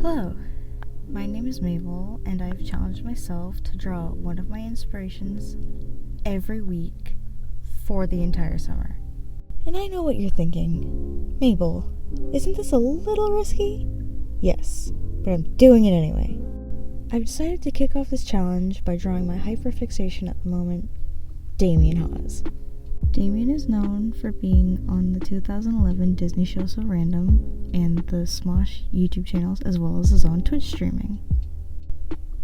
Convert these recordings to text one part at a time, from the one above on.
Hello, my name is Mabel, and I've challenged myself to draw one of my inspirations every week for the entire summer. And I know what you're thinking. Mabel, isn't this a little risky? Yes, but I'm doing it anyway. I've decided to kick off this challenge by drawing my hyperfixation at the moment, Damien Haas. Damien is known for being on the 2011 Disney show So Random and the Smosh YouTube channels, as well as his own Twitch streaming.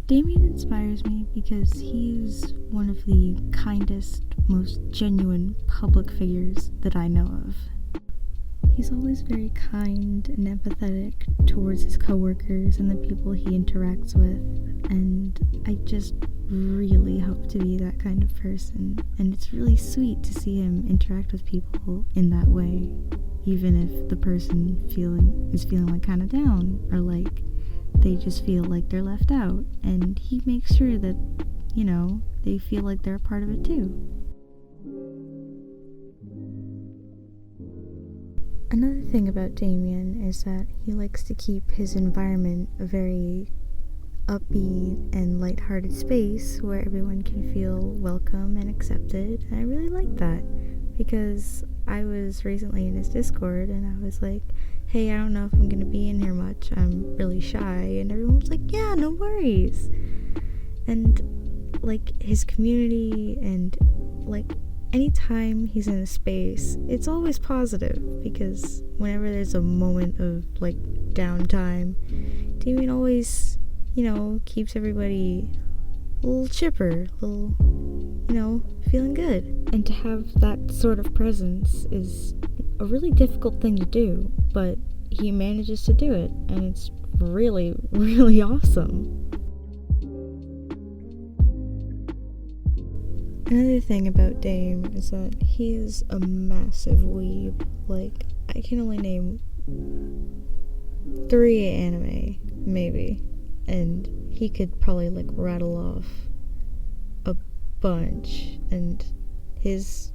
Damien inspires me because he's one of the kindest, most genuine public figures that I know of. He's always very kind and empathetic towards his coworkers and the people he interacts with, and I just really hope to be that kind of person, and it's really sweet to see him interact with people in that way, even if the person is feeling like kind of down, or like they just feel like they're left out, and he makes sure that, they feel like they're a part of it too. Another thing about Damien is that he likes to keep his environment a very upbeat and lighthearted space where everyone can feel welcome and accepted, and I really like that because I was recently in his Discord and I was like, hey, I don't know if I'm gonna be in here much, I'm really shy, and everyone was like, yeah, no worries. And like his community and like anytime he's in a space, it's always positive, because whenever there's a moment of like downtime, Damien always keeps everybody a little chipper, a little, feeling good. And to have that sort of presence is a really difficult thing to do, but he manages to do it, and it's really, really awesome. Another thing about Dame is that he is a massive weeb. Like, I can only name 3 anime, maybe. And he could probably rattle off a bunch, and his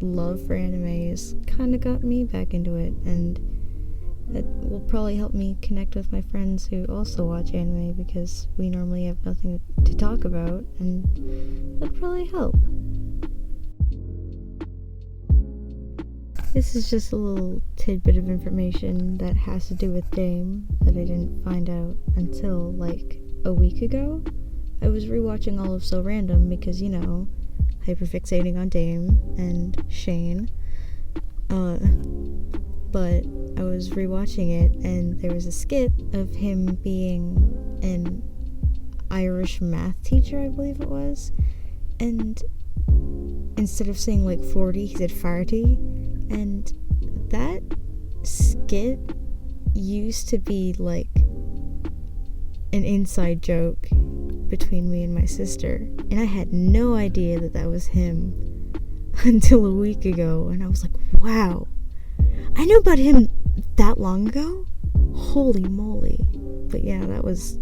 love for anime has kind of got me back into it, and that will probably help me connect with my friends who also watch anime, because we normally have nothing to talk about, and that'd probably help. This is just a little tidbit of information that has to do with Dame that I didn't find out until a week ago. I was rewatching all of So Random because, hyperfixating on Dame and Shane. But I was rewatching it and there was a skit of him being an Irish math teacher, I believe it was. And instead of saying 40, he said farty. And that skit used to be an inside joke between me and my sister, and I had no idea that was him until a week ago, and I was like, wow, I knew about him that long ago? Holy moly. But yeah, that was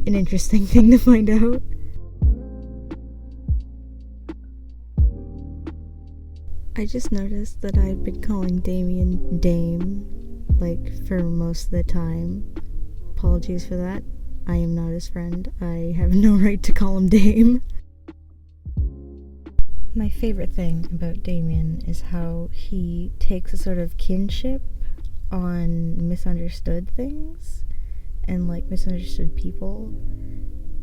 an interesting thing to find out. I just noticed that I've been calling Damien Dame, for most of the time. Apologies for that. I am not his friend. I have no right to call him Dame. My favorite thing about Damien is how he takes a sort of kinship on misunderstood things and misunderstood people.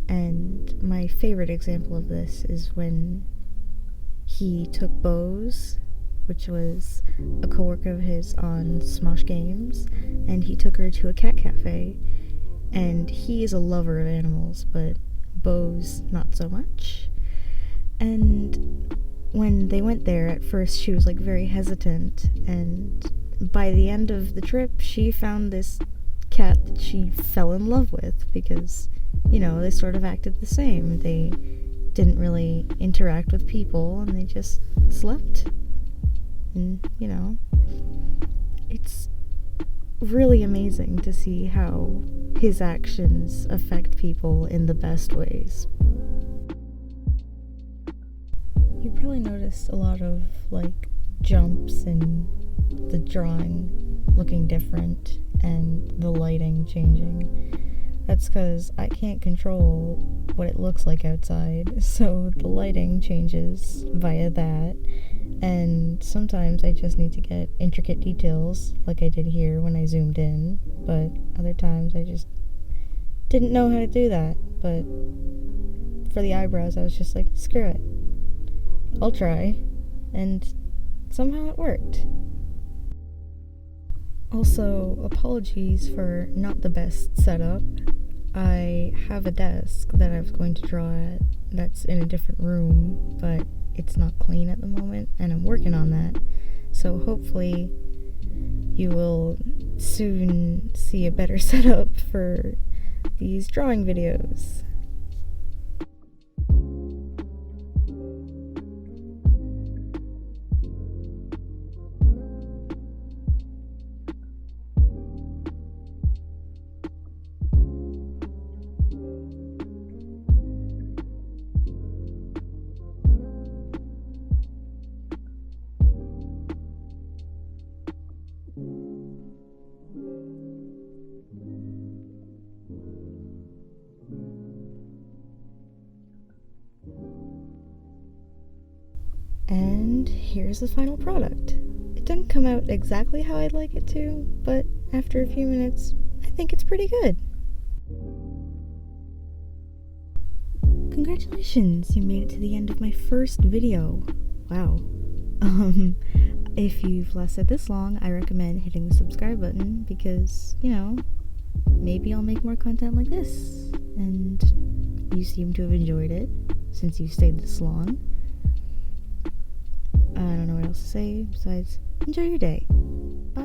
And my favorite example of this is when he took Bose, which was a coworker of his on Smosh Games, and he took her to a cat cafe. And he is a lover of animals, but Bose not so much. And when they went there, at first she was very hesitant, and by the end of the trip she found this cat that she fell in love with, because they sort of acted the same. They didn't really interact with people, and they just slept. And it's really amazing to see how his actions affect people in the best ways. You probably noticed a lot of jumps and the drawing looking different, and the lighting changing. That's because I can't control what it looks like outside, so the lighting changes via that, and sometimes I just need to get intricate details like I did here when I zoomed in, but other times I just didn't know how to do that. But for the eyebrows, I was just like, screw it, I'll try, and somehow it worked. Also, apologies for not the best setup. I have a desk that I was going to draw at that's in a different room, but it's not clean at the moment, and I'm working on that. So hopefully you will soon see a better setup for these drawing videos. And here's the final product. It didn't come out exactly how I'd like it to, but after a few minutes, I think it's pretty good. Congratulations, you made it to the end of my first video. Wow. If you've lasted this long, I recommend hitting the subscribe button because, maybe I'll make more content like this. And you seem to have enjoyed it since you stayed this long. I don't know what else to say besides enjoy your day. Bye.